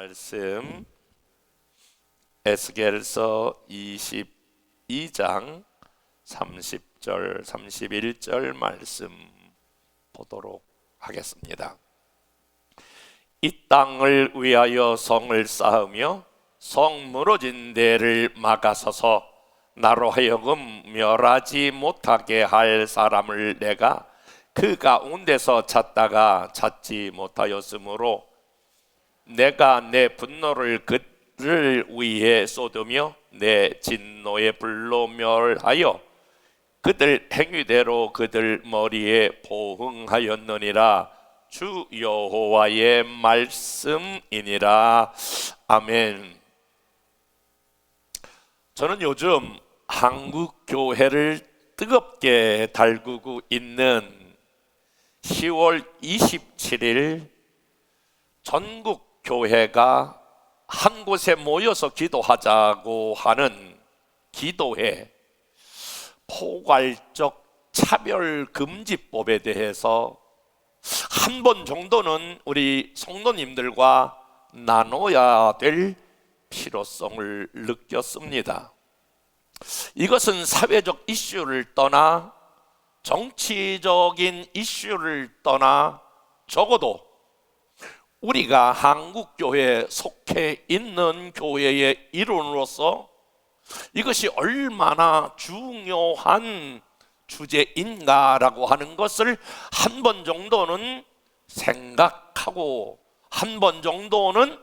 말씀 에스겔서 22장 30절 31절 말씀 보도록 하겠습니다. 이 땅을 위하여 성을 쌓으며 성 무너진 데를 막아서서 나로 하여금 멸하지 못하게 할 사람을 내가 그 가운데서 찾다가 찾지 못하였으므로 내가 내 분노를 그를 위해 쏟으며 내 진노의 불로 멸하여 그들 행위대로 그들 머리에 보응하였느니라. 주 여호와의 말씀이니라. 아멘. 저는 요즘 한국 교회를 뜨겁게 달구고 있는 10월 27일 전국 교회가 한 곳에 모여서 기도하자고 하는 기도회 포괄적 차별금지법에 대해서 한 번 정도는 우리 성도님들과 나눠야 될 필요성을 느꼈습니다. 이것은 사회적 이슈를 떠나 정치적인 이슈를 떠나 적어도 우리가 한국교회에 속해 있는 교회의 일원으로서 이것이 얼마나 중요한 주제인가라고 하는 것을 한 번 정도는 생각하고 한 번 정도는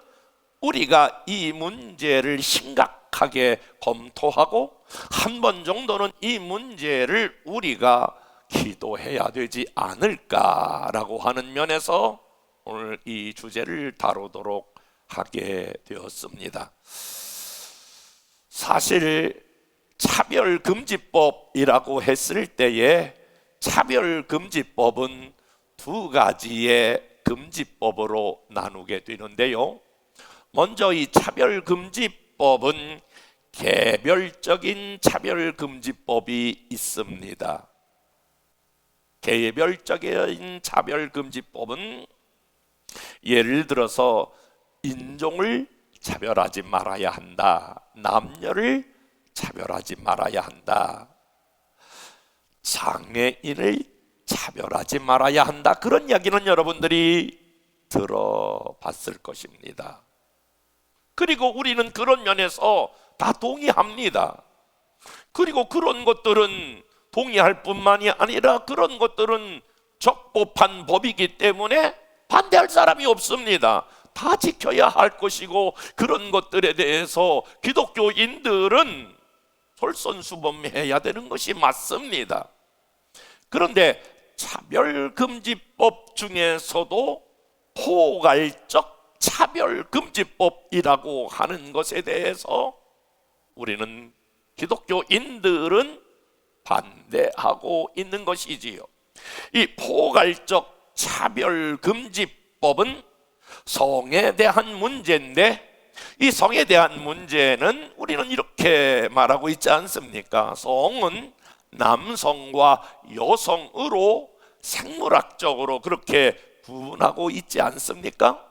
우리가 이 문제를 심각하게 검토하고 한 번 정도는 이 문제를 우리가 기도해야 되지 않을까라고 하는 면에서 오늘 이 주제를 다루도록 하게 되었습니다. 사실 차별금지법이라고 했을 때에 차별금지법은 두 가지의 금지법으로 나누게 되는데요. 먼저 이 차별금지법은 개별적인 차별금지법이 있습니다. 개별적인 차별금지법은 예를 들어서 인종을 차별하지 말아야 한다, 남녀를 차별하지 말아야 한다, 장애인을 차별하지 말아야 한다, 그런 이야기는 여러분들이 들어봤을 것입니다. 그리고 우리는 그런 면에서 다 동의합니다. 그리고 그런 것들은 동의할 뿐만이 아니라 그런 것들은 적법한 법이기 때문에 반대할 사람이 없습니다. 다 지켜야 할 것이고 그런 것들에 대해서 기독교인들은 솔선수범해야 되는 것이 맞습니다. 그런데 차별금지법 중에서도 포괄적 차별금지법이라고 하는 것에 대해서 우리는 기독교인들은 반대하고 있는 것이지요. 이 포괄적 차별금지법은 성에 대한 문제인데 이 성에 대한 문제는 우리는 이렇게 말하고 있지 않습니까? 성은 남성과 여성으로 생물학적으로 그렇게 구분하고 있지 않습니까?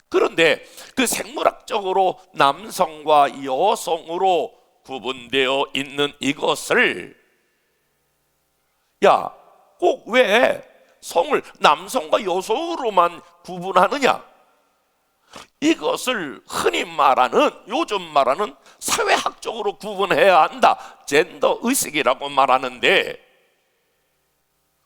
그런데 그 생물학적으로 남성과 여성으로 구분되어 있는 이것을 꼭 왜 성을 남성과 여성으로만 구분하느냐? 이것을 흔히 말하는, 요즘 말하는 사회학적으로 구분해야 한다, 젠더 의식이라고 말하는데,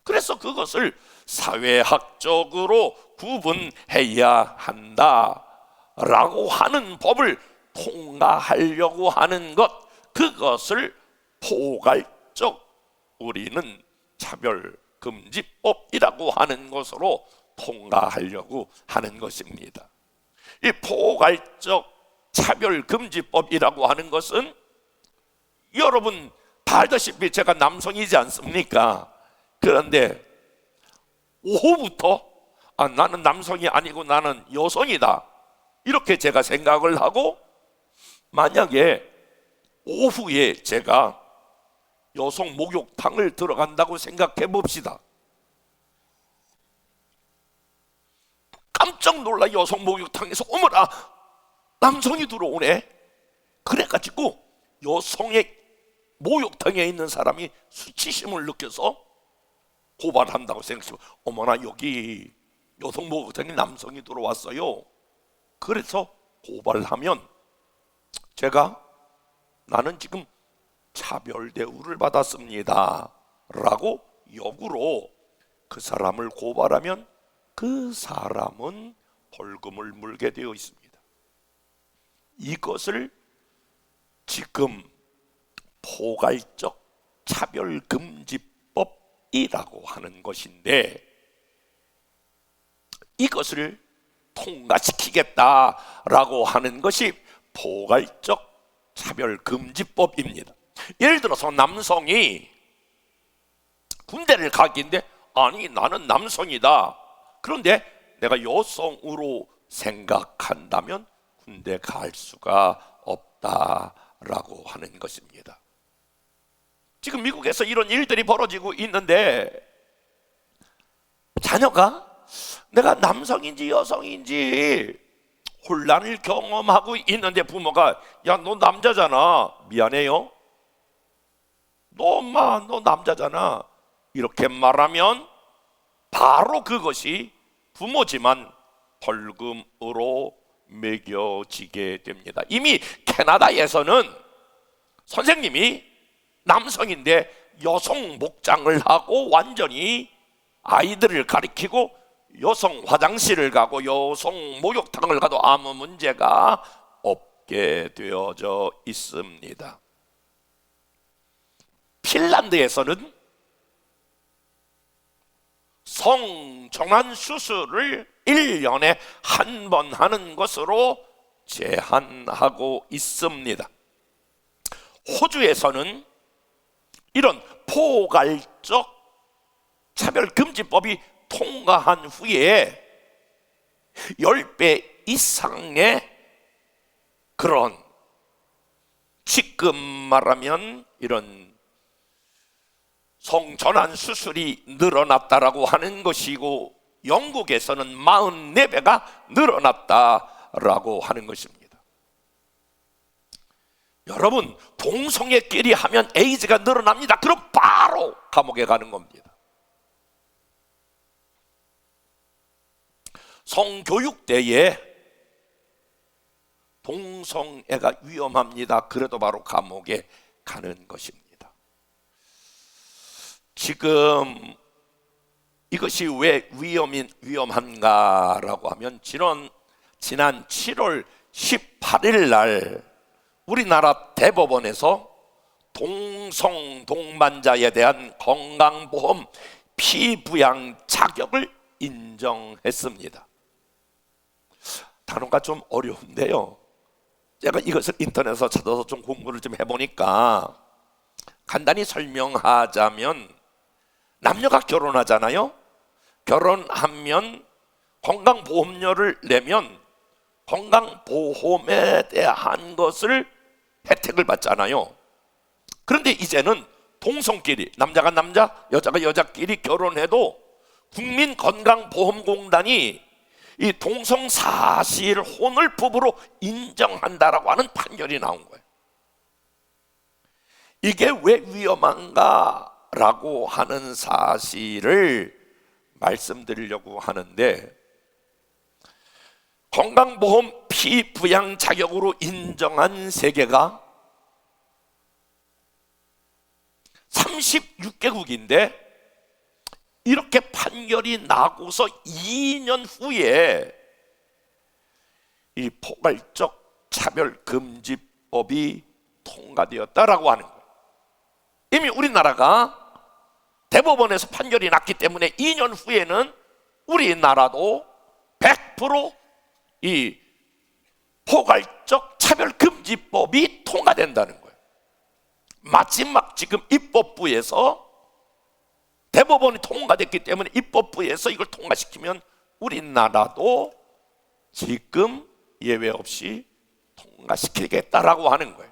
그래서 그것을 사회학적으로 구분해야 한다라고 하는 법을 통과하려고 하는 것, 그것을 포괄적 우리는 차별금지법이라고 하는 것으로 통과하려고 하는 것입니다. 이 포괄적 차별금지법이라고 하는 것은 여러분 다 알다시피 제가 남성이지 않습니까? 그런데 오후부터 나는 남성이 아니고 나는 여성이다, 이렇게 제가 생각을 하고, 만약에 오후에 제가 여성 목욕탕을 들어간다고 생각해 봅시다. 깜짝 놀라 여성 목욕탕에서 어머나 남성이 들어오네. 그래가지고 여성의 목욕탕에 있는 사람이 수치심을 느껴서 고발한다고 생각해요. 어머나, 여기 여성 목욕탕에 남성이 들어왔어요. 그래서 고발하면 나는 지금 차별 대우를 받았습니다 라고 역으로 그 사람을 고발하면 그 사람은 벌금을 물게 되어 있습니다. 이것을 지금 포괄적 차별금지법이라고 하는 것인데, 이것을 통과시키겠다라고 하는 것이 포괄적 차별금지법입니다. 예를 들어서 남성이 군대를 가기인데, 아니 나는 남성이다, 그런데 내가 여성으로 생각한다면 군대 갈 수가 없다라고 하는 것입니다. 지금 미국에서 이런 일들이 벌어지고 있는데, 자녀가 내가 남성인지 여성인지 혼란을 경험하고 있는데 부모가 야, 너 남자잖아, 미안해요, 너 엄마 너 남자잖아, 이렇게 말하면 바로 그것이 부모지만 벌금으로 매겨지게 됩니다. 이미 캐나다에서는 선생님이 남성인데 여성 목장을 하고 완전히 아이들을 가리키고 여성 화장실을 가고 여성 목욕탕을 가도 아무 문제가 없게 되어져 있습니다. 핀란드에서는 성전환 수술을 1년에 한 번 하는 것으로 제한하고 있습니다. 호주에서는 이런 포괄적 차별금지법이 통과한 후에 10배 이상의 그런, 지금 말하면 이런 성전환 수술이 늘어났다라고 하는 것이고, 영국에서는 44배가 늘어났다라고 하는 것입니다. 여러분, 동성애끼리 하면 에이즈가 늘어납니다. 그럼 바로 감옥에 가는 겁니다. 성교육 때에 동성애가 위험합니다. 그래도 바로 감옥에 가는 것입니다. 지금 이것이 왜 위험한가라고 하면, 지난 7월 18일 날 우리나라 대법원에서 동성 동반자에 대한 건강보험 피부양 자격을 인정했습니다. 단어가 좀 어려운데요, 제가 이것을 인터넷에서 찾아서 좀 공부를 좀 해보니까 간단히 설명하자면, 남녀가 결혼하잖아요. 결혼하면 건강보험료를 내면 건강보험에 대한 것을 혜택을 받잖아요. 그런데 이제는 동성끼리, 남자가 남자, 여자가 여자끼리 결혼해도 국민건강보험공단이 이 동성사실혼을 부부로 인정한다라고 하는 판결이 나온 거예요. 이게 왜 위험한가라고 하는 사실을 말씀드리려고 하는데, 건강보험 피부양 자격으로 인정한 세계가 36개국인데 이렇게 판결이 나고서 2년 후에 이 포괄적 차별금지법이 통과되었다라고 하는 거예요. 이미 우리나라가 대법원에서 판결이 났기 때문에 2년 후에는 우리나라도 100% 이 포괄적 차별금지법이 통과된다는 거예요. 마지막 지금 입법부에서, 대법원이 통과됐기 때문에 입법부에서 이걸 통과시키면 우리나라도 지금 예외 없이 통과시키겠다라고 하는 거예요.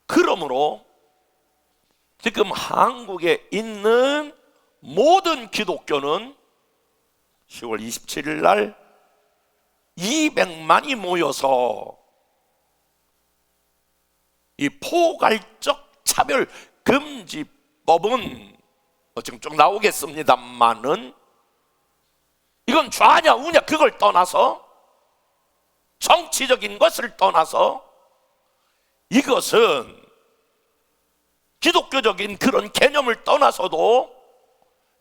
그러므로 지금 한국에 있는 모든 기독교는 10월 27일 날 200만이 모여서 이 포괄적 차별 금지법은 지금 쭉 나오겠습니다만은 이건 좌냐 우냐 그걸 떠나서, 정치적인 것을 떠나서, 이것은 기독교적인 그런 개념을 떠나서도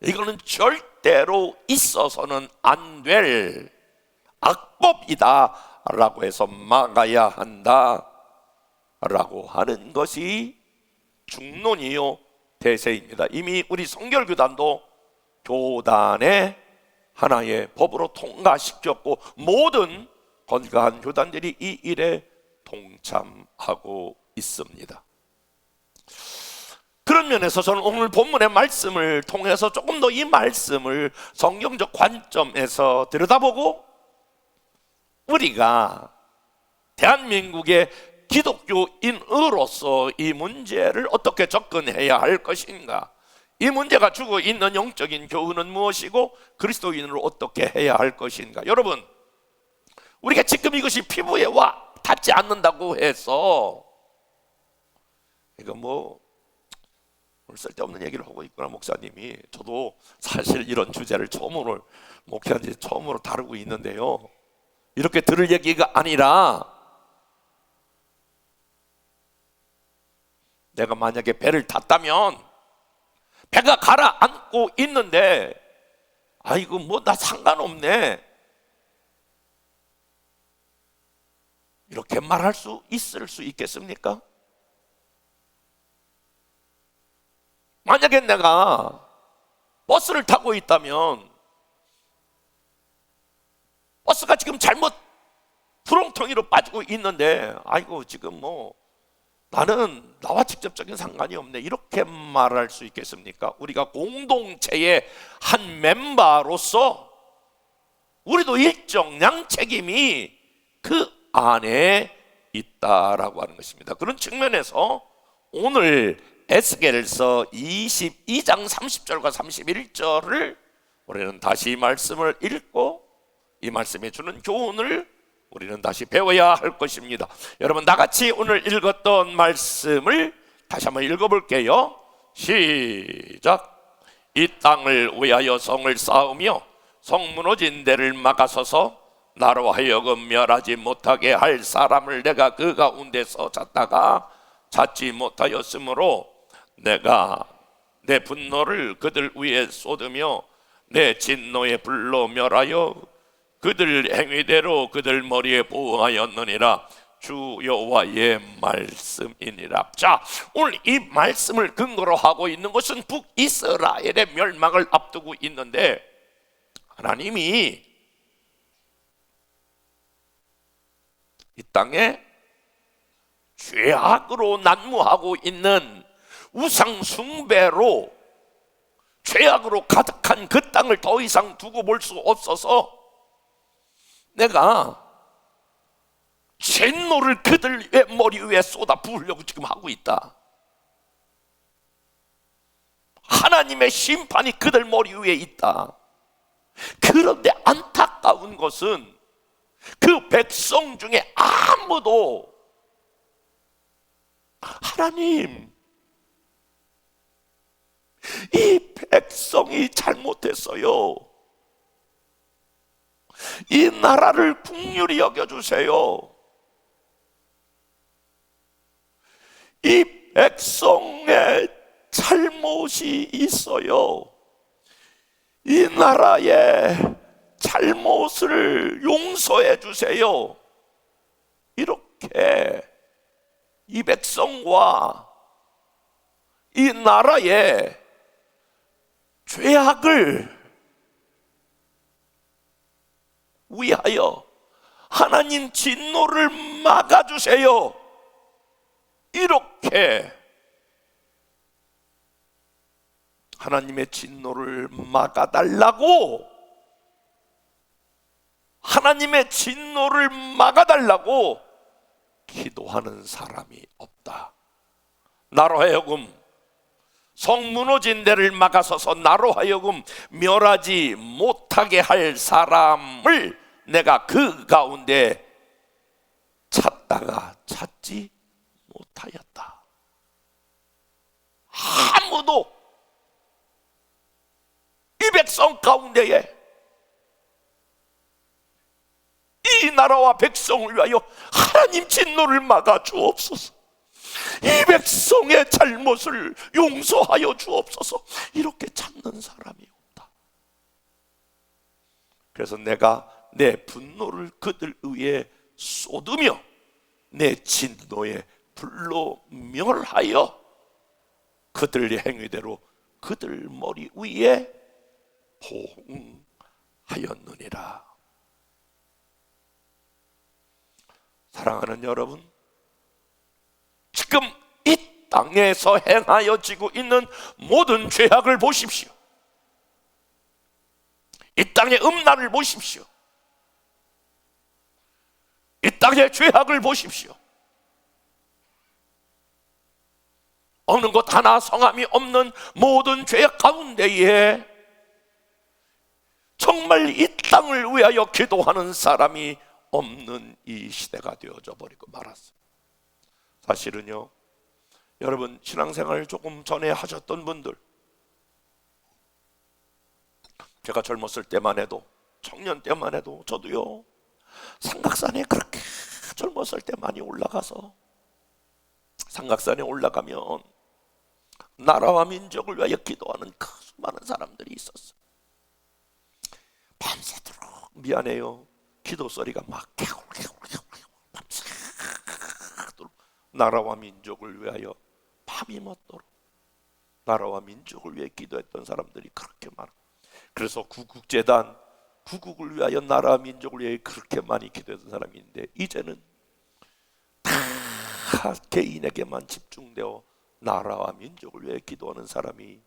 이거는 절대로 있어서는 안 될 악법이다 라고 해서 막아야 한다 라고 하는 것이 중론이요 대세입니다. 이미 우리 성결교단도 교단의 하나의 법으로 통과시켰고 모든 건강한 교단들이 이 일에 동참하고 있습니다. 그런 면에서 저는 오늘 본문의 말씀을 통해서 조금 더 이 말씀을 성경적 관점에서 들여다보고 우리가 대한민국의 기독교인으로서 이 문제를 어떻게 접근해야 할 것인가, 이 문제가 주고 있는 영적인 교훈은 무엇이고 그리스도인으로 어떻게 해야 할 것인가. 여러분, 우리가 지금 이것이 피부에 와 닿지 않는다고 해서 이거 뭐 쓸데없는 얘기를 하고 있구나 목사님이. 저도 사실 이런 주제를 처음으로 목회한 지 처음으로 다루고 있는데요, 이렇게 들을 얘기가 아니라 내가 만약에 배를 탔다면 배가 가라앉고 있는데 아이고 뭐 나 상관없네 이렇게 말할 수 있을 수 있겠습니까? 만약에 내가 버스를 타고 있다면 버스가 지금 잘못 구렁텅이로 빠지고 있는데 아이고 지금 뭐 나는 나와 직접적인 상관이 없네 이렇게 말할 수 있겠습니까? 우리가 공동체의 한 멤버로서 우리도 일정량 책임이 그 안에 있다라고 하는 것입니다. 그런 측면에서 오늘 에스겔서 22장 30절과 31절을 우리는 다시 이 말씀을 읽고 이 말씀이 주는 교훈을 우리는 다시 배워야 할 것입니다. 여러분 나같이 오늘 읽었던 말씀을 다시 한번 읽어볼게요. 시작. 이 땅을 위하여 성을 쌓으며 성 무너진 데를 막아서서 나로 하여금 멸하지 못하게 할 사람을 내가 그 가운데서 찾다가 찾지 못하였으므로 내가 내 분노를 그들 위에 쏟으며 내 진노의 불로 멸하여 그들 행위대로 그들 머리에 보응하였느니라. 주 여호와의 말씀이니라. 자, 오늘 이 말씀을 근거로 하고 있는 것은 북이스라엘의 멸망을 앞두고 있는데 하나님이 이 땅에 죄악으로 난무하고 있는 우상 숭배로 죄악으로 가득한 그 땅을 더 이상 두고 볼 수 없어서 내가 진노를 그들 머리 위에 쏟아 부으려고 지금 하고 있다. 하나님의 심판이 그들 머리 위에 있다. 그런데 안타까운 것은 그 백성 중에 아무도 하나님, 이 백성이 잘못했어요. 이 나라를 긍휼히 여겨주세요. 이 백성의 잘못이 있어요. 이 나라의 잘못을 용서해 주세요. 이렇게 이 백성과 이 나라의 죄악을 위하여 하나님 진노를 막아주세요. 이렇게 하나님의 진노를 막아달라고, 하나님의 진노를 막아달라고 기도하는 사람이 없다. 나로 하여금 성 무너진 데를 막아서서 나로 하여금 멸하지 못하게 할 사람을 내가 그 가운데 찾다가 찾지 못하였다. 아무도 이 백성 가운데에 이 나라와 백성을 위하여 하나님 진노를 막아 주옵소서. 이 백성의 잘못을 용서하여 주옵소서. 이렇게 찾는 사람이 없다. 그래서 내가 내 분노를 그들 위에 쏟으며 내 진노에 불로 멸하여 그들의 행위대로 그들 머리 위에 보응하였느니라. 사랑하는 여러분, 지금 이 땅에서 행하여지고 있는 모든 죄악을 보십시오. 이 땅의 음란을 보십시오. 이 땅의 죄악을 보십시오. 어느 것 하나 성함이 없는 모든 죄악 가운데에 정말 이 땅을 위하여 기도하는 사람이 없는 이 시대가 되어져 버리고 말았어요. 사실은요, 여러분 신앙생활 조금 전에 하셨던 분들, 제가 젊었을 때만 해도, 청년 때만 해도 저도요 삼각산에 그렇게 젊었을 때 많이 올라가서 삼각산에 올라가면 나라와 민족을 위하여 기도하는 그 수많은 사람들이 있었어요. 밤새도록, 미안해요, 기도 소리가 막 밤새도록 나라와 민족을 위하여 밤이 멎도록 나라와 민족을 위해 기도했던 사람들이 그렇게 많아. 그래서 구국재단, 구국을 위하여 나라와 민족을 위해 그렇게 많이 기도했던 사람이 있는데, 이제는 다 개인에게만 집중되어 나라와 민족을 위해 기도하는 사람이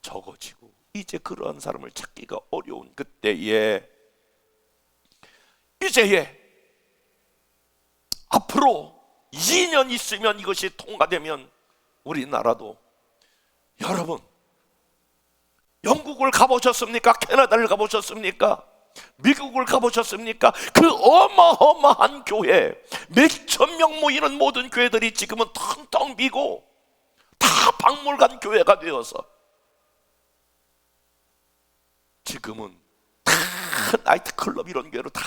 적어지고, 이제 그러한 사람을 찾기가 어려운 그때에, 이제에 앞으로 2년 있으면 이것이 통과되면 우리나라도, 여러분 영국을 가보셨습니까? 캐나다를 가보셨습니까? 미국을 가보셨습니까? 그 어마어마한 교회, 몇천 명 모이는 모든 교회들이 지금은 텅텅 비고 다 박물관 교회가 되어서 지금은 다 나이트클럽 이런 교회로 다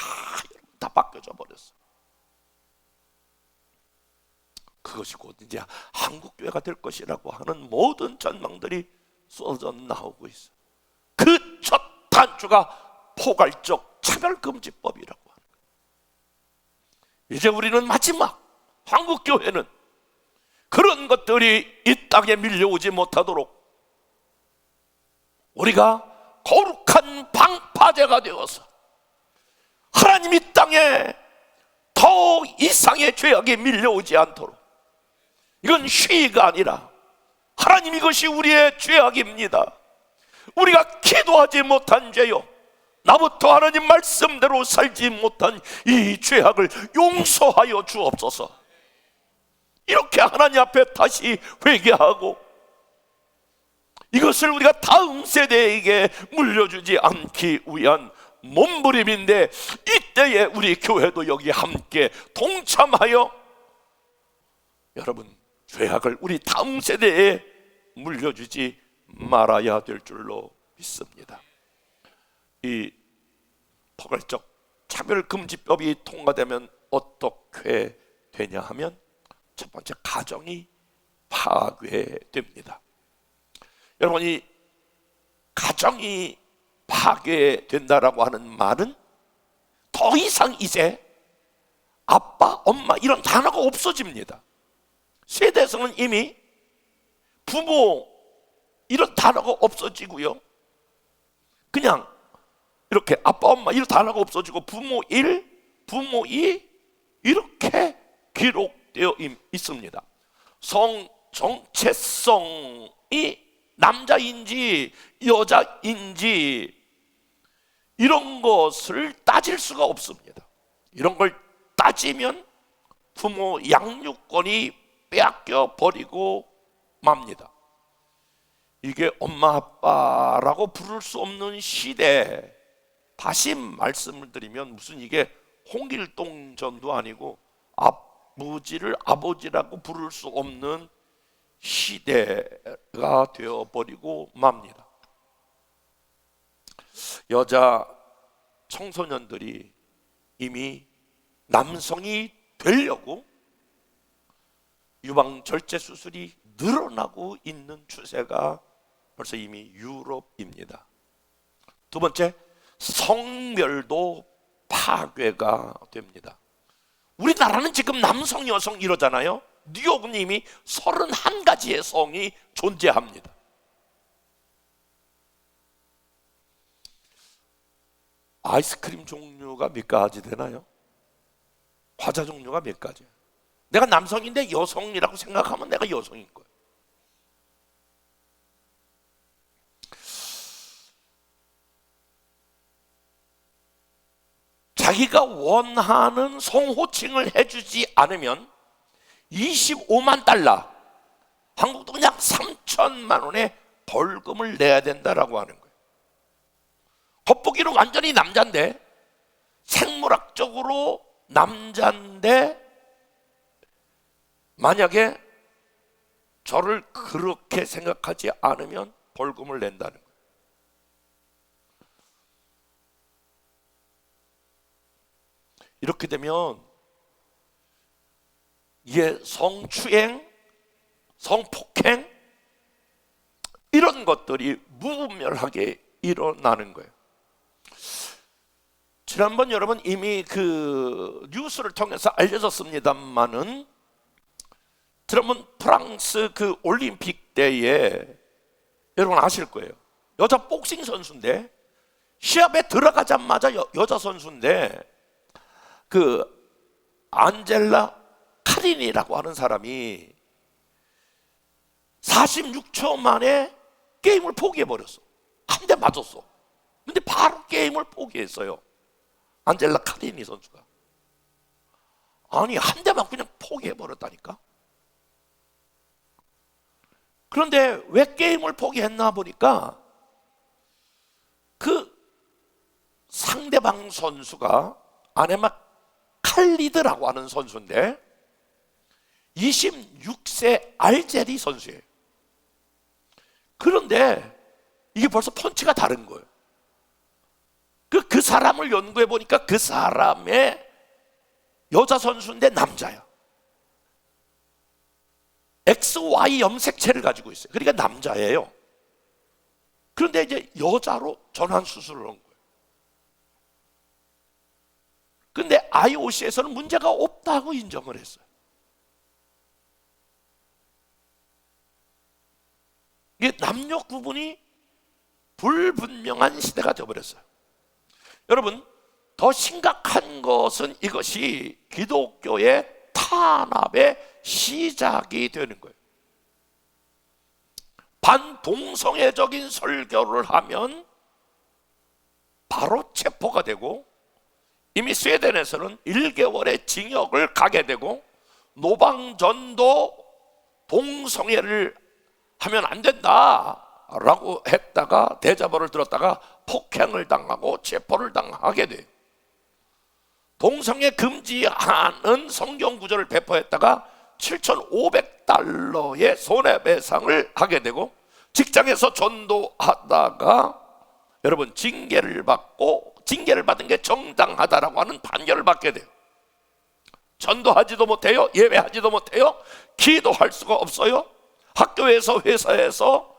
바뀌어져 버렸어. 그것이 곧 이제 한국교회가 될 것이라고 하는 모든 전망들이 쏟아져 나오고 있어. 그 첫 단추가 포괄적 차별금지법이라고 하는 거예요. 이제 우리는 마지막, 한국교회는 그런 것들이 이 땅에 밀려오지 못하도록 우리가 거룩한 방파제가 되어서 하나님 이 땅에 더 이상의 죄악이 밀려오지 않도록, 이건 시위가 아니라 하나님, 이것이 우리의 죄악입니다. 우리가 기도하지 못한 죄요, 나부터 하나님 말씀대로 살지 못한 이 죄악을 용서하여 주옵소서. 이렇게 하나님 앞에 다시 회개하고 이것을 우리가 다음 세대에게 물려주지 않기 위한 몸부림인데, 이때에 우리 교회도 여기 함께 동참하여 여러분 죄악을 우리 다음 세대에 물려주지 말아야 될 줄로 믿습니다. 이 포괄적 차별금지법이 통과되면 어떻게 되냐 하면, 첫 번째, 가정이 파괴됩니다. 여러분, 이 가정이 파괴된다라고 하는 말은 더 이상 이제 아빠, 엄마 이런 단어가 없어집니다. 세대에서는 이미 부모 이런 단어가 없어지고요, 그냥 이렇게 아빠, 엄마 이런 단어가 없어지고 부모 1, 부모 2 이렇게 기록되어 있습니다. 성 정체성이 남자인지 여자인지 이런 것을 따질 수가 없습니다. 이런 걸 따지면 부모 양육권이 빼앗겨 버리고 맙니다. 이게 엄마 아빠라고 부를 수 없는 시대, 다시 말씀을 드리면 무슨 이게 홍길동전도 아니고 아버지를 아버지라고 부를 수 없는 시대가 되어버리고 맙니다. 여자 청소년들이 이미 남성이 되려고 유방 절제 수술이 늘어나고 있는 추세가 벌써 이미 유럽입니다. 두 번째, 성별도 파괴가 됩니다. 우리나라는 지금 남성, 여성 이러잖아요. 뉴욕은 이미 31가지의 성이 존재합니다. 아이스크림 종류가 몇 가지 되나요? 과자 종류가 몇 가지? 내가 남성인데 여성이라고 생각하면 내가 여성인 거예요. 자기가 원하는 성호칭을 해주지 않으면 25만 달러, 한국 돈약 3천만 원의 벌금을 내야 된다라고 하는 거예요. 겉보기는 완전히 남자인데, 생물학적으로 남자인데 만약에 저를 그렇게 생각하지 않으면 벌금을 낸다는 거예요. 이렇게 되면 이게 성추행, 성폭행 이런 것들이 무분별하게 일어나는 거예요. 지난번 여러분 이미 그 뉴스를 통해서 알려졌습니다만은, 지난번 프랑스 그 올림픽 때에 여러분 아실 거예요. 여자 복싱 선수인데 시합에 들어가자마자 여자 선수인데 그 안젤라 카린이라고 하는 사람이 46초 만에 게임을 포기해버렸어. 한 대 맞았어. 근데 바로 게임을 포기했어요. 안젤라 카리니 선수가. 아니, 한 대만 그냥 포기해버렸다니까. 그런데 왜 게임을 포기했나 보니까 그 상대방 선수가 아네마 칼리드라고 하는 선수인데 26세 알제리 선수예요. 그런데 이게 벌써 펀치가 다른 거예요. 그 사람을 연구해 보니까 그 사람의 여자 선수인데 남자야. XY 염색체를 가지고 있어요. 그러니까 남자예요. 그런데 이제 여자로 전환 수술을 한 거예요. 근데 IOC에서는 문제가 없다고 인정을 했어요. 이게 남녀 구분이 불분명한 시대가 되어버렸어요. 여러분, 더 심각한 것은 이것이 기독교의 탄압의 시작이 되는 거예요. 반동성애적인 설교를 하면 바로 체포가 되고, 이미 스웨덴에서는 1개월의 징역을 가게 되고, 노방전도 동성애를 하면 안 된다라고 했다가 대자보를 들었다가 폭행을 당하고 체포를 당하게 돼요. 동성애 금지하는 성경 구절을 배포했다가 7,500달러의 손해배상을 하게 되고, 직장에서 전도하다가 여러분 징계를 받고, 징계를 받은 게 정당하다라고 하는 판결을 받게 돼요. 전도하지도 못해요. 예배하지도 못해요. 기도할 수가 없어요. 학교에서 회사에서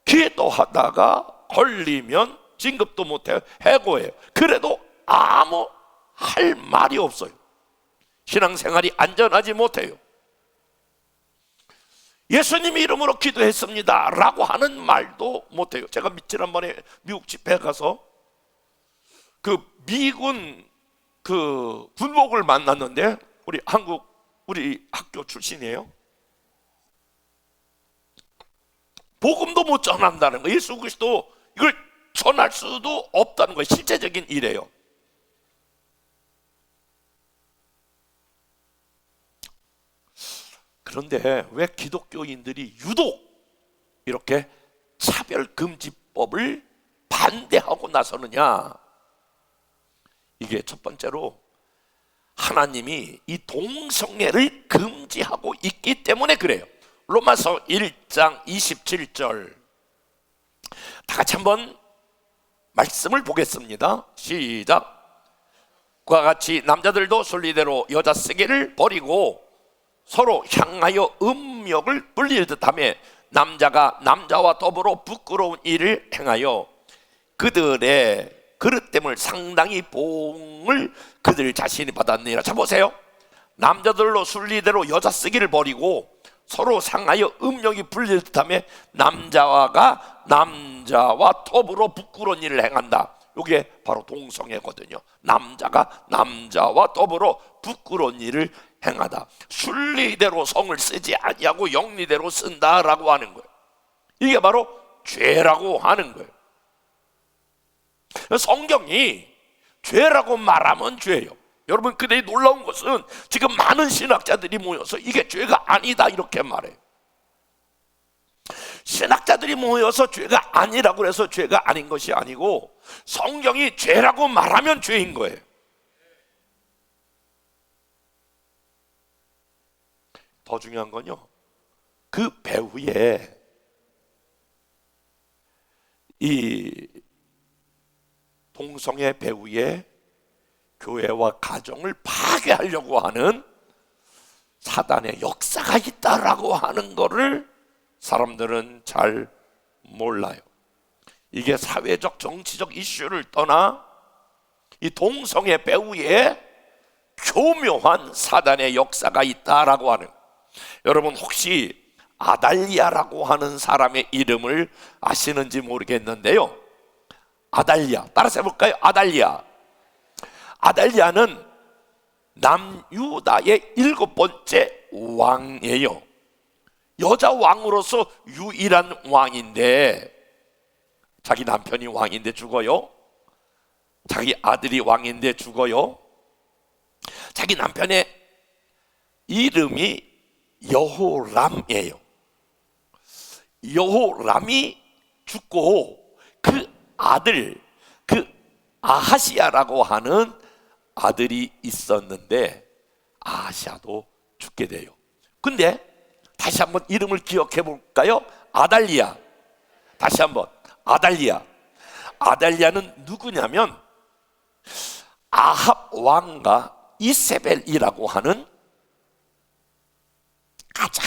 기도하다가 걸리면 진급도 못해요. 해고해요. 그래도 아무 할 말이 없어요. 신앙생활이 안전하지 못해요. 예수님 이름으로 기도했습니다 라고 하는 말도 못해요. 제가 지난번에 미국 집회에 가서 그 미군 그 군복을 만났는데, 우리 학교 출신이에요. 복음도 못 전한다는 거예요. 예수 그리스도 이걸 전할 수도 없다는 거예요. 실제적인 일이에요. 그런데 왜 기독교인들이 유독 이렇게 차별금지법을 반대하고 나서느냐? 이게 첫 번째로 하나님이 이 동성애를 금지하고 있기 때문에 그래요. 로마서 1장 27절 다 같이 한번 말씀을 보겠습니다. 시작. 그와 같이 남자들도 순리대로 여자 세계를 버리고 서로 향하여 음욕을 불릴 듯하며 남자가 남자와 더불어 부끄러운 일을 행하여 그들의 그릇됨을 상당히 보응을 그들 자신이 받았느니라. 자 보세요. 남자들로 순리대로 여자 쓰기를 버리고 서로 상하여 음욕이 불릴 듯하며 남자와 더불어 부끄러운 일을 행한다. 이게 바로 동성애거든요. 남자가 남자와 더불어 부끄러운 일을 행하다. 순리대로 성을 쓰지 아니하고 영리대로 쓴다라고 하는 거예요. 이게 바로 죄라고 하는 거예요. 성경이 죄라고 말하면 죄예요. 여러분, 근데 놀라운 것은 지금 많은 신학자들이 모여서 이게 죄가 아니다 이렇게 말해요. 신학자들이 모여서 죄가 아니라고 해서 죄가 아닌 것이 아니고 성경이 죄라고 말하면 죄인 거예요. 더 중요한 건요, 그 배후에 이 동성애 배후에 교회와 가정을 파괴하려고 하는 사단의 역사가 있다라고 하는 것을 사람들은 잘 몰라요. 이게 사회적 정치적 이슈를 떠나 이 동성애 배후에 교묘한 사단의 역사가 있다라고 하는, 여러분 혹시 아달리아라고 하는 사람의 이름을 아시는지 모르겠는데요, 아달리아 따라서 해볼까요? 아달리아는 남유다의 7번째 왕이에요. 여자 왕으로서 유일한 왕인데 자기 남편이 왕인데 죽어요. 자기 아들이 왕인데 죽어요. 자기 남편의 이름이 여호람이에요. 여호람이 죽고 그 아들, 그 아하시야라고 하는 아들이 있었는데 아하시야도 죽게 돼요. 근데 다시 한번 이름을 기억해 볼까요? 아달리아. 다시 한번 아달리아. 아달리아는 누구냐면 아합 왕과 이세벨이라고 하는 가장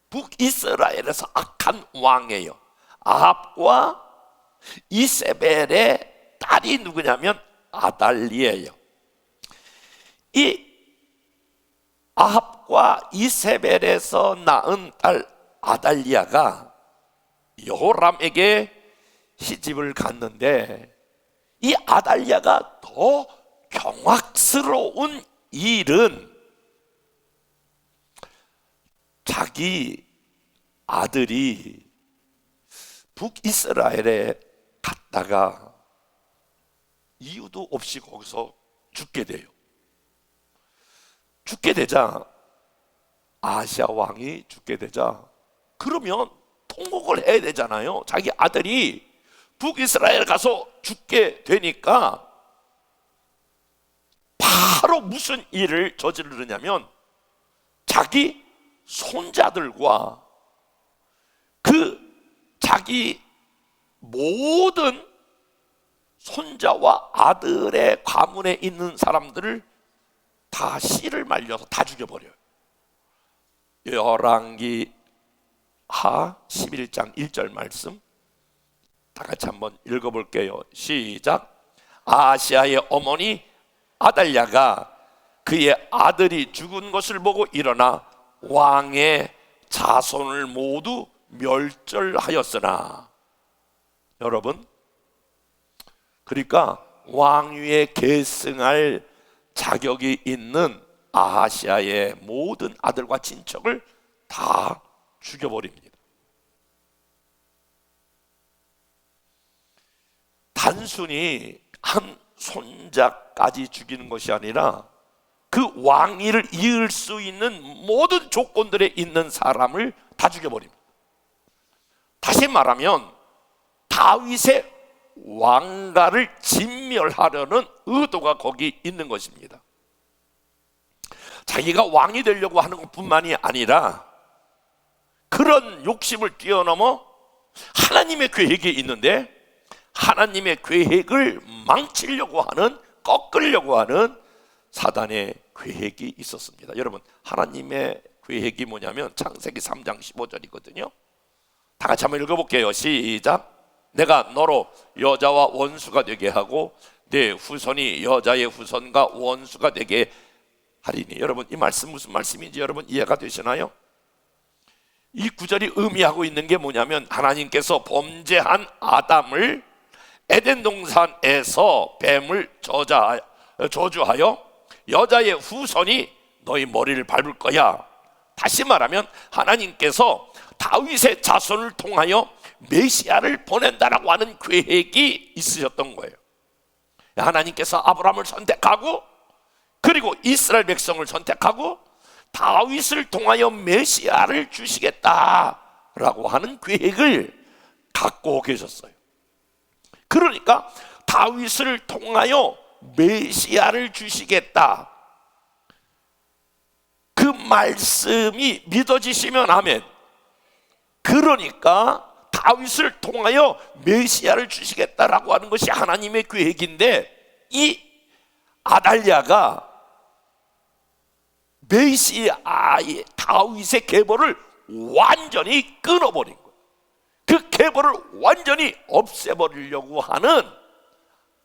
북이스라엘에서 악한 왕이에요. 아합과 이세벨의 딸이 누구냐면 아달리아예요. 이 아합과 이세벨에서 낳은 딸 아달리아가 여호람에게 시집을 갔는데, 이 아달리아가 더 경악스러운 일은 자기 아들이 북이스라엘에 갔다가 이유도 없이 거기서 죽게 돼요. 죽게 되자, 아시아 왕이 죽게 되자, 그러면 통곡을 해야 되잖아요. 자기 아들이 북이스라엘 가서 죽게 되니까 바로 무슨 일을 저지르냐면 자기 손자들과 그 자기 모든 손자와 아들의 가문에 있는 사람들을 다 씨를 말려서 다 죽여버려요. 열왕기 하 11장 1절 말씀 다 같이 한번 읽어볼게요. 시작. 아시아의 어머니 아달랴가 그의 아들이 죽은 것을 보고 일어나 왕의 자손을 모두 멸절하였으나, 여러분, 그러니까 왕위에 계승할 자격이 있는 아하시아의 모든 아들과 친척을 다 죽여버립니다. 단순히 한 손자까지 죽이는 것이 아니라 그 왕위를 이을 수 있는 모든 조건들에 있는 사람을 다 죽여버립니다. 다시 말하면 다윗의 왕가를 진멸하려는 의도가 거기 있는 것입니다. 자기가 왕이 되려고 하는 것뿐만이 아니라 그런 욕심을 뛰어넘어 하나님의 계획이 있는데 하나님의 계획을 망치려고 하는, 꺾으려고 하는 사단의 계획이 있었습니다. 여러분, 하나님의 계획이 뭐냐면 창세기 3장 15절이거든요. 다 같이 한번 읽어볼게요. 시작. 내가 너로 여자와 원수가 되게 하고 내 후손이 여자의 후손과 원수가 되게 하리니. 여러분, 이 말씀 무슨 말씀인지 여러분 이해가 되시나요? 이 구절이 의미하고 있는 게 뭐냐면 하나님께서 범죄한 아담을 에덴 동산에서 뱀을 저주하여 여자의 후손이 너희 머리를 밟을 거야. 다시 말하면 하나님께서 다윗의 자손을 통하여 메시아를 보낸다라고 하는 계획이 있으셨던 거예요. 하나님께서 아브라함을 선택하고 그리고 이스라엘 백성을 선택하고 다윗을 통하여 메시아를 주시겠다라고 하는 계획을 갖고 계셨어요. 그러니까 다윗을 통하여 메시아를 주시겠다, 그 말씀이 믿어지시면 아멘. 그러니까 다윗을 통하여 메시아를 주시겠다라고 하는 것이 하나님의 계획인데 이 아달랴가 메시아의 다윗의 계보를 완전히 끊어버린 거예요. 그 계보를 완전히 없애버리려고 하는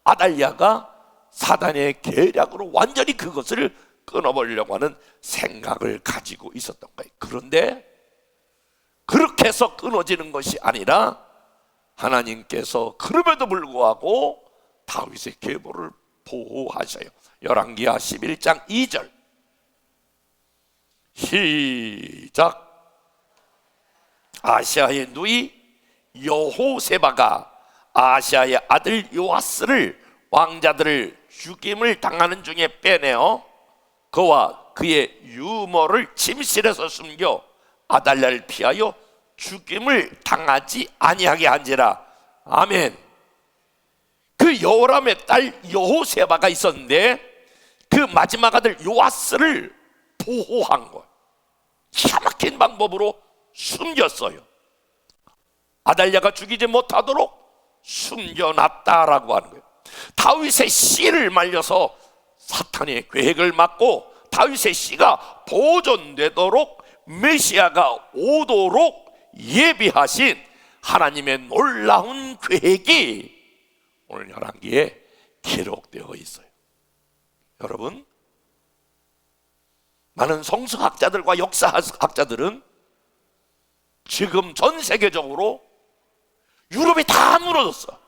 아달랴가 사단의 계략으로 완전히 그것을 끊어버리려고 하는 생각을 가지고 있었던 거예요. 그런데 그렇게 해서 끊어지는 것이 아니라 하나님께서 그럼에도 불구하고 다윗의 계보를 보호하셔요. 열왕기하 11장 2절 시작. 아시아의 누이 여호세바가 아시아의 아들 요아스를 왕자들을 죽임을 당하는 중에 빼내어 그와 그의 유모를 침실에서 숨겨 아달랴를 피하여 죽임을 당하지 아니하게 한지라. 아멘. 그 여호람의 딸 여호세바가 있었는데 그 마지막 아들 요아스를 보호한 거예요. 기가 막힌 방법으로 숨겼어요. 아달랴가 죽이지 못하도록 숨겨놨다라고 하는 거예요. 다윗의 씨를 말려서 사탄의 계획을 막고 다윗의 씨가 보존되도록 메시아가 오도록 예비하신 하나님의 놀라운 계획이 오늘 열왕기에 기록되어 있어요. 여러분, 많은 성서학자들과 역사학자들은 지금 전 세계적으로 유럽이 다 무너졌어.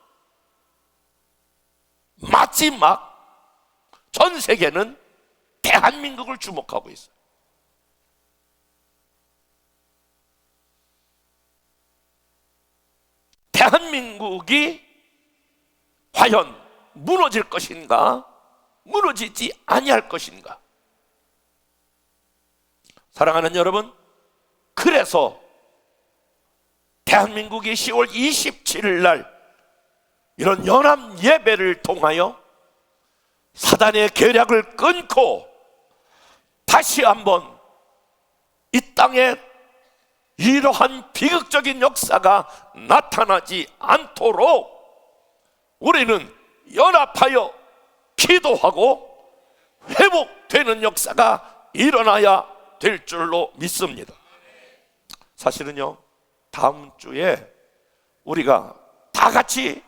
마지막 전 세계는 대한민국을 주목하고 있어요. 대한민국이 과연 무너질 것인가, 무너지지 아니할 것인가. 사랑하는 여러분, 그래서 대한민국이 10월 27일 날 이런 연합 예배를 통하여 사단의 계략을 끊고 다시 한번 이 땅에 이러한 비극적인 역사가 나타나지 않도록 우리는 연합하여 기도하고 회복되는 역사가 일어나야 될 줄로 믿습니다. 사실은요, 다음 주에 우리가 다 같이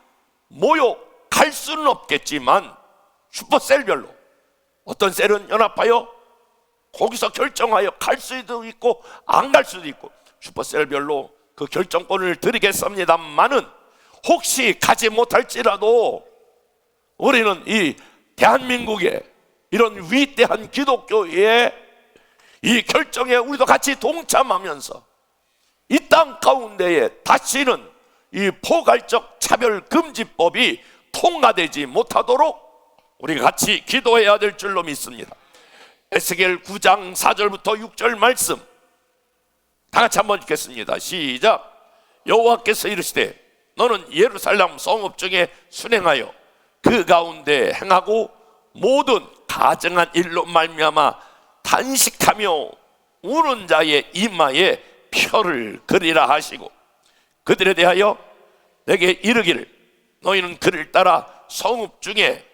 모여 갈 수는 없겠지만 슈퍼셀별로 어떤 셀은 연합하여 거기서 결정하여 갈 수도 있고 안 갈 수도 있고 슈퍼셀별로 그 결정권을 드리겠습니다만은 혹시 가지 못할지라도 우리는 이 대한민국의 이런 위대한 기독교의 이 결정에 우리도 같이 동참하면서 이 땅 가운데에 다시는 이 포괄적 차별금지법이 통과되지 못하도록 우리가 같이 기도해야 될 줄로 믿습니다. 에스겔 9장 4절부터 6절 말씀 다 같이 한번 읽겠습니다. 시작. 여호와께서 이르시되 너는 예루살렘 성읍 중에 순행하여 그 가운데 행하고 모든 가증한 일로 말미암아 단식하며 우는 자의 이마에 표를 그리라 하시고, 그들에 대하여 내게 이르기를 너희는 그를 따라 성읍 중에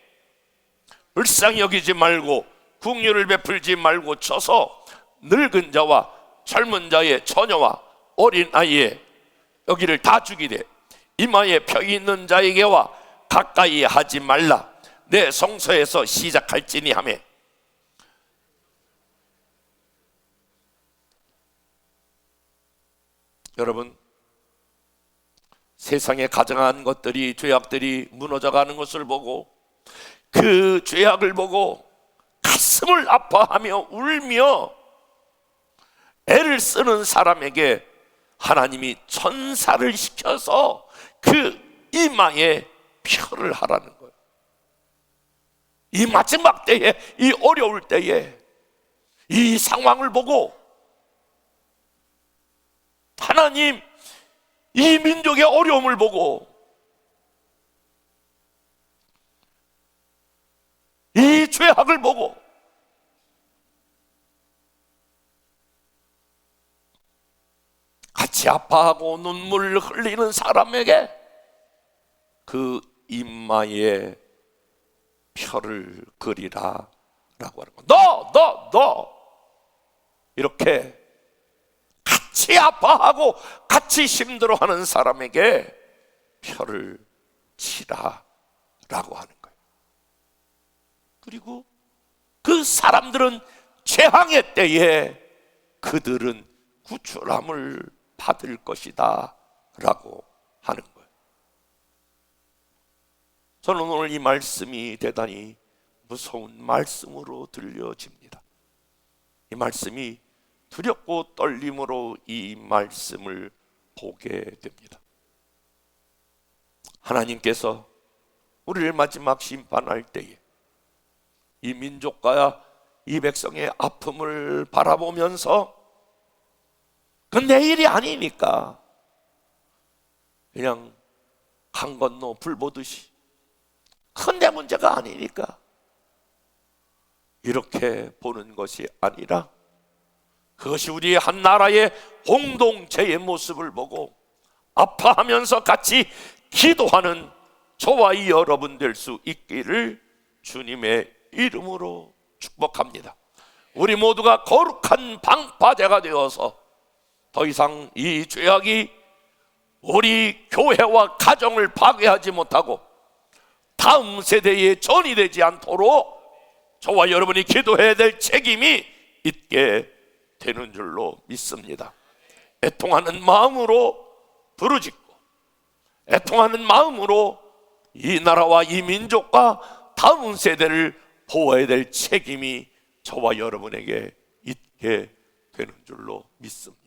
불쌍히 여기지 말고 긍휼을 베풀지 말고 쳐서 늙은 자와 젊은 자의 처녀와 어린 아이의 여기를 다 죽이되 이마에 표 있는 자에게와 가까이 하지 말라. 내 성소에서 시작할지니 하매. 여러분, 세상에 가증한 것들이, 죄악들이 무너져가는 것을 보고 그 죄악을 보고 가슴을 아파하며 울며 애를 쓰는 사람에게 하나님이 천사를 시켜서 그 이마에 표를 하라는 거예요. 이 마지막 때에, 이 어려울 때에 이 상황을 보고 하나님, 이 민족의 어려움을 보고 이 죄악을 보고 같이 아파하고 눈물을 흘리는 사람에게 그 이마에 표를 그리라 라고 하는 거예요. 너 이렇게 같이 아파하고 같이 힘들어하는 사람에게 표를 치라 라고 하는 거예요. 그리고 그 사람들은 재앙의 때에 그들은 구출함을 받을 것이다 라고 하는 거예요. 저는 오늘 이 말씀이 대단히 무서운 말씀으로 들려집니다. 이 말씀이 두렵고 떨림으로 이 말씀을 보게 됩니다. 하나님께서 우리를 마지막 심판할 때에 이 민족과 이 백성의 아픔을 바라보면서 그 내일이 아니니까 그냥 강 건너 불 보듯이 큰 내 문제가 아니니까 이렇게 보는 것이 아니라 그것이 우리의 한 나라의 공동체의 모습을 보고 아파하면서 같이 기도하는 저와 이 여러분 될 수 있기를 주님의 이름으로 축복합니다. 우리 모두가 거룩한 방파제가 되어서 더 이상 이 죄악이 우리 교회와 가정을 파괴하지 못하고 다음 세대에 전이되지 않도록 저와 여러분이 기도해야 될 책임이 있게 되는 줄로 믿습니다. 애통하는 마음으로 부르짖고 애통하는 마음으로 이 나라와 이 민족과 다음 세대를 보호해야 될 책임이 저와 여러분에게 있게 되는 줄로 믿습니다.